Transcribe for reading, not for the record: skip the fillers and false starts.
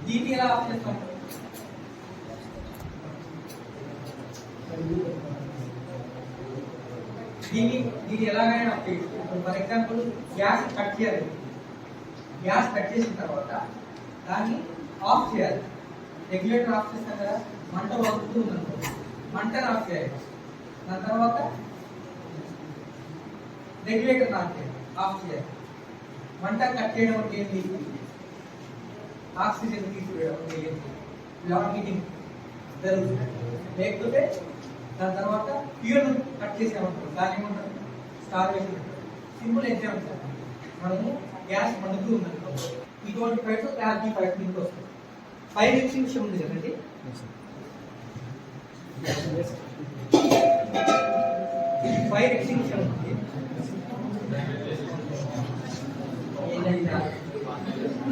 దీన్ని ఎలా ఆఫ్ చేస్తాం? దీన్ని ఎలాగైనా ఆఫ్ చేయొచ్చు. ఫర్ ఎగ్జాంపుల్ గ్యాస్ కట్ చేయాలి. గ్యాస్ కట్ చేసిన తర్వాత దాన్ని ఆఫ్ చేయాలి. రెగ్యులేటర్ ఆఫ్ చేస్తాం కదా, మంట వస్తూ ఉందనుకో, మంటను ఆఫ్ చేయాలి. దాని తర్వాత రెగ్యులేటర్ ఆఫ్ చేయాలి. మంట కట్ చేయడం అంటే ఏంటి? ఆక్సిజన్ తీసివేయడం అంటే ఏంటి? హీటింగ్ జరుగుతుంది. లేకపోతే దాని తర్వాత ఫ్యూయల్ కట్ చేసామనుకో, దాని ఏమంటారు? స్టార్వేషన్ అంటారు. సింపుల్ ఎగ్జాంపుల్, మనము గ్యాస్ మండుతూ ఉందనుకో, ఇటువంటి ఫైర్స్ క్లాస్ ఫైర్ కిందకి వస్తుంది. ఫైర్ ఎక్స్టింగ్విషర్ ఉంది కదండి, ఫైర్ ఎక్స్టింగ్విషర్ ఉంది.